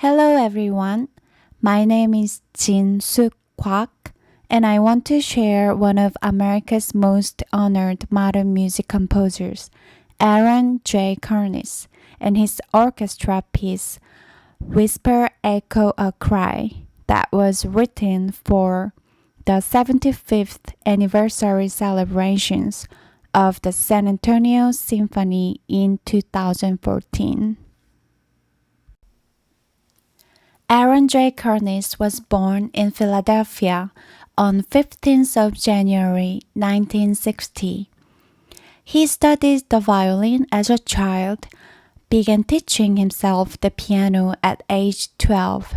Hello everyone. My name is Jin Sook Kwak, and I want to share one of America's most honored modern music composers, Jay Kernis, and his orchestra piece Whisper Echo a Cry that was written for the 75th anniversary celebrations of the San Antonio Symphony in 2014. Jay Kernis was born in Philadelphia on 15th of January 1960. He studied the violin as a child, began teaching himself the piano at age 12,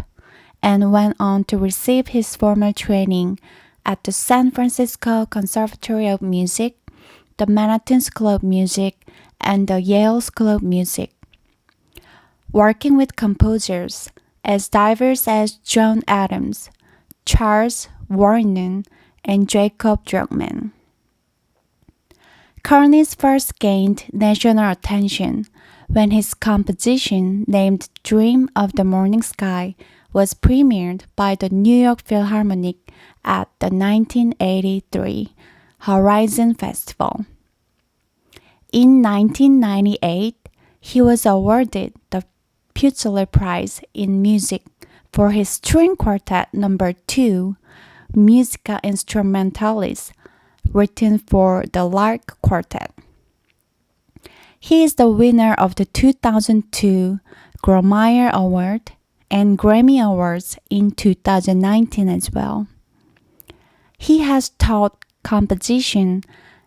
and went on to receive his formal training at the San Francisco Conservatory of Music, the Manhattan School of Music, and the Yale School of Music. Working with composers as diverse as John Adams, Charles Warren, and Jacob Druckmann. Kernis first gained national attention when his composition named Dream of the Morning Sky was premiered by the New York Philharmonic at the 1983 Horizon Festival. In 1998, he was awarded the Pulitzer Prize in Music for his string quartet number 2, Musica Instrumentalis, written for the Lark Quartet. He is the winner of the 2002 Grammyer Award and Grammy Awards in 2019 as well. He has taught composition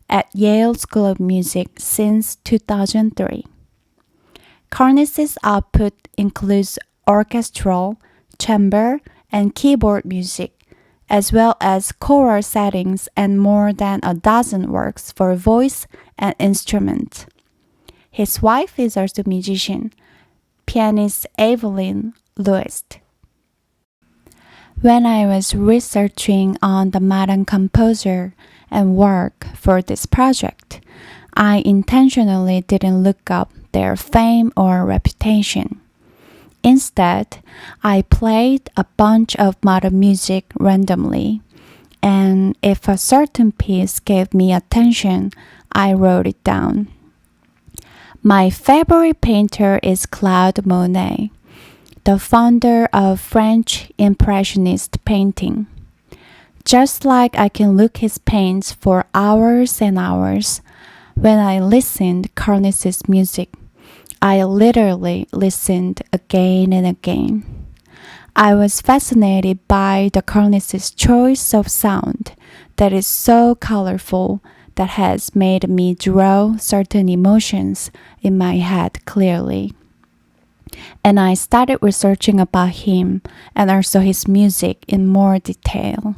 at Yale School of Music since 2003. Kernis's output includes orchestral, chamber, and keyboard music, as well as choral settings and more than a dozen works for voice and instrument. His wife is also a musician, pianist Evelyn Lewis. When I was researching on the modern composer and work for this project, I intentionally didn't look up their fame or reputation. Instead, I played a bunch of modern music randomly, and if a certain piece gave me attention, I wrote it down. My favorite painter is Claude Monet, the founder of French Impressionist painting. Just like I can look his paints for hours and hours, when I listened Kernis's music, I literally listened again and again. I was fascinated by the Kernis's choice of sound that is so colorful that has made me draw certain emotions in my head clearly. And I started researching about him and also his music in more detail.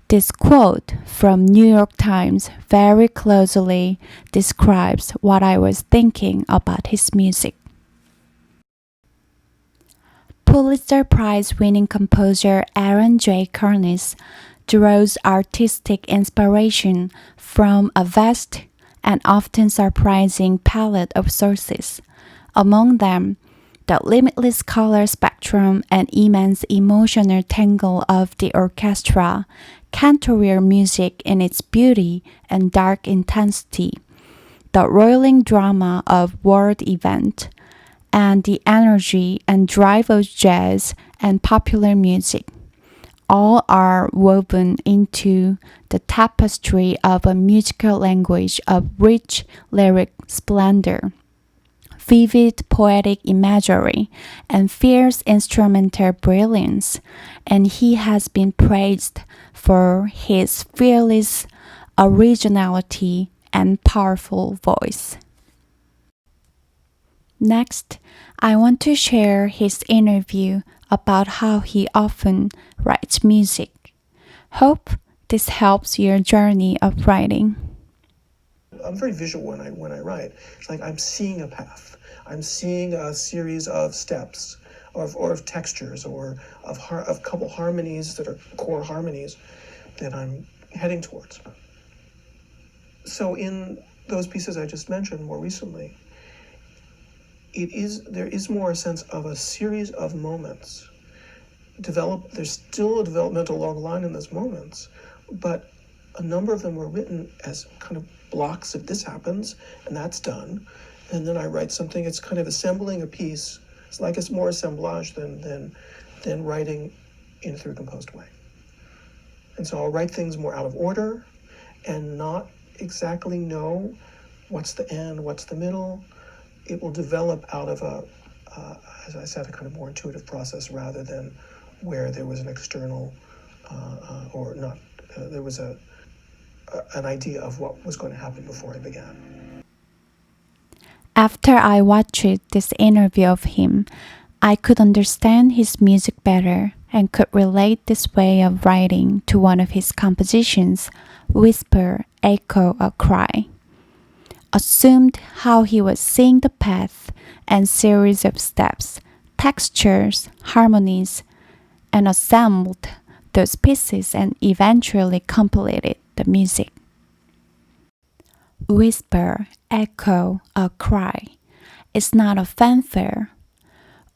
This quote from New York Times very closely describes what I was thinking about his music. Pulitzer Prize-winning composer Jay Kernis draws artistic inspiration from a vast and often surprising palette of sources, among them the limitless color spectrum and immense emotional tangle of the orchestra, cantorial music in its beauty and dark intensity, the roiling drama of world event, and the energy and drive of jazz and popular music. All are woven into the tapestry of a musical language of rich lyric splendor, vivid poetic imagery, and fierce instrumental brilliance, and he has been praised for his fearless originality and powerful voice. Next, I want to share his interview about how he often writes music. Hope this helps your journey of writing. I'm very visual when I write. It's like I'm seeing a path. I'm seeing a series of steps, or of textures, or of couple harmonies that are core harmonies that I'm heading towards. So in those pieces I just mentioned more recently, there is more a sense of a series of moments. There's still a developmental long line in those moments, but a number of them were written as kind of blocks of this happens and that's done, and then I write something. It's kind of assembling a piece. It's like it's more assemblage than writing in a through composed way. And so I'll write things more out of order and not exactly know what's the end, what's the middle. It will develop out of as I said, a kind of more intuitive process rather than where there was an external or not. There was an idea of what was going to happen before I began. After I watched this interview of him, I could understand his music better and could relate this way of writing to one of his compositions, Whisper, Echo, or Cry. Assumed how he was seeing the path and series of steps, textures, harmonies, and assembled those pieces and eventually completed the music. Whisper, Echo, or Cry is not a fanfare.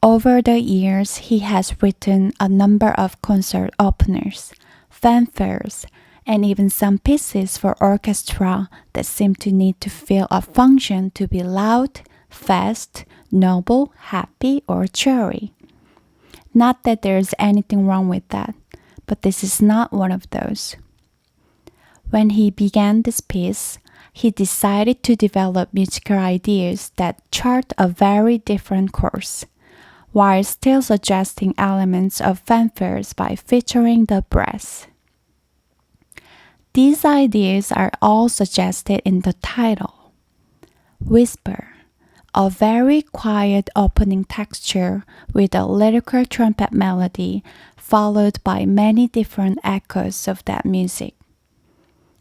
Over the years, he has written a number of concert openers, fanfares, and even some pieces for orchestra that seem to need to fill a function to be loud, fast, noble, happy, or cheery. Not that there is anything wrong with that, but this is not one of those. When he began this piece, he decided to develop musical ideas that chart a very different course, while still suggesting elements of fanfares by featuring the brass. These ideas are all suggested in the title. Whisper, a very quiet opening texture with a lyrical trumpet melody followed by many different echoes of that music,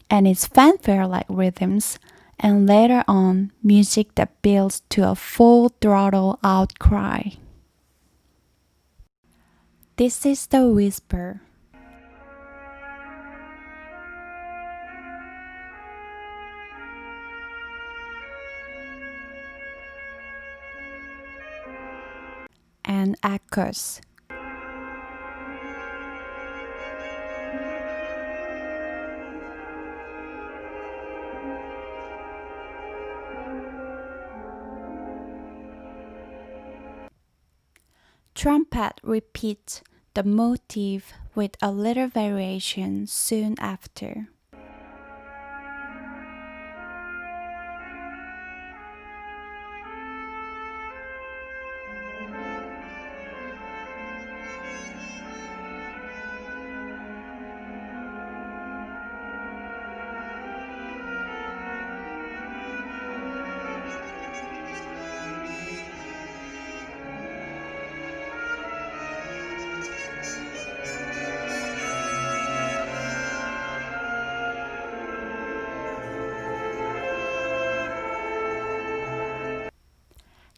and its fanfare-like rhythms, and later on, music that builds to a full throttle outcry. This is the Whisper. And echoes. Trumpet repeats the motif with a little variation soon after.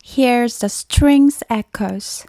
Here's the strings echoes.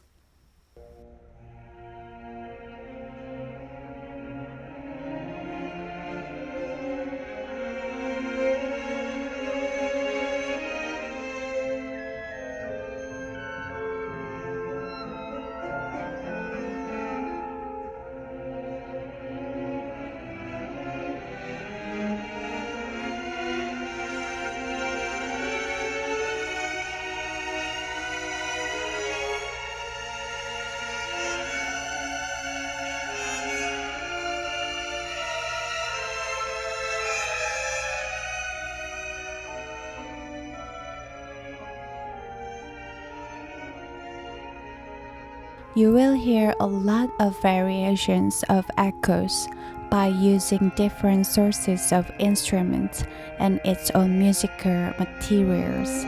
You will hear a lot of variations of echoes by using different sources of instruments and its own musical materials.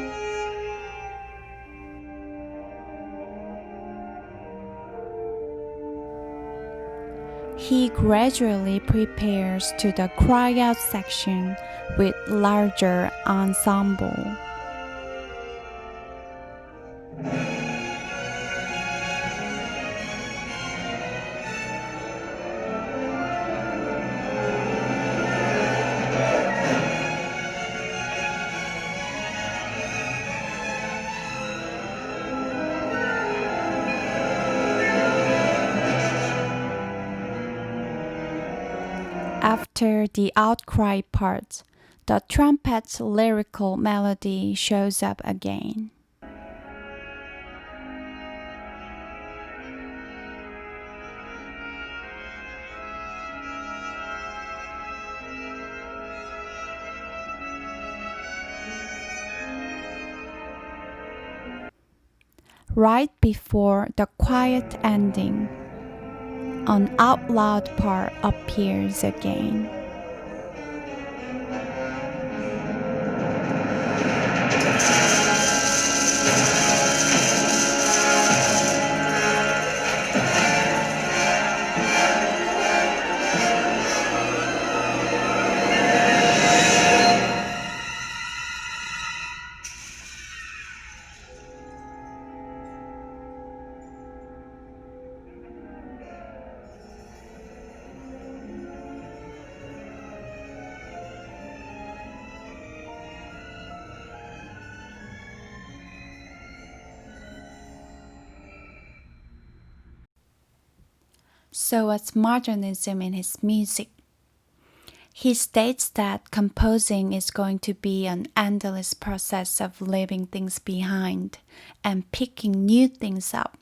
He gradually prepares to the cry out section with larger ensemble. after the outcry part, the trumpet's lyrical melody shows up again. Right before the quiet ending, an out loud part appears again. So what's modernism in his music? He states that composing is going to be an endless process of leaving things behind and picking new things up.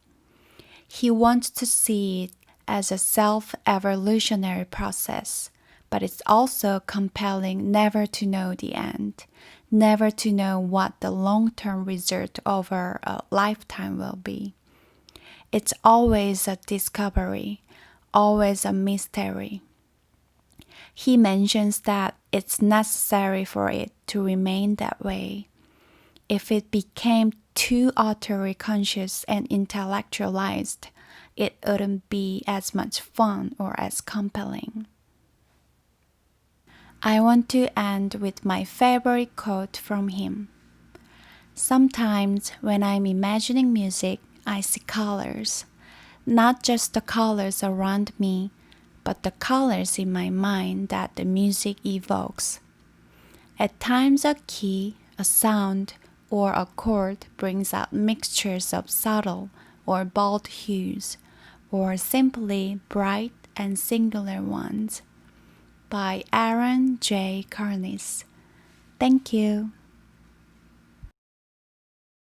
He wants to see it as a self-evolutionary process, but it's also compelling never to know the end, never to know what the long-term result over a lifetime will be. It's always a discovery, always a mystery. He mentions that it's necessary for it to remain that way. If it became too utterly conscious and intellectualized, it wouldn't be as much fun or as compelling. I want to end with my favorite quote from him. Sometimes when I'm imagining music, I see colors. Not just the colors around me, but the colors in my mind that the music evokes. At times a key, a sound, or a chord brings out mixtures of subtle or bold hues, or simply bright and singular ones. By Aaron Jay Kernis. Thank you.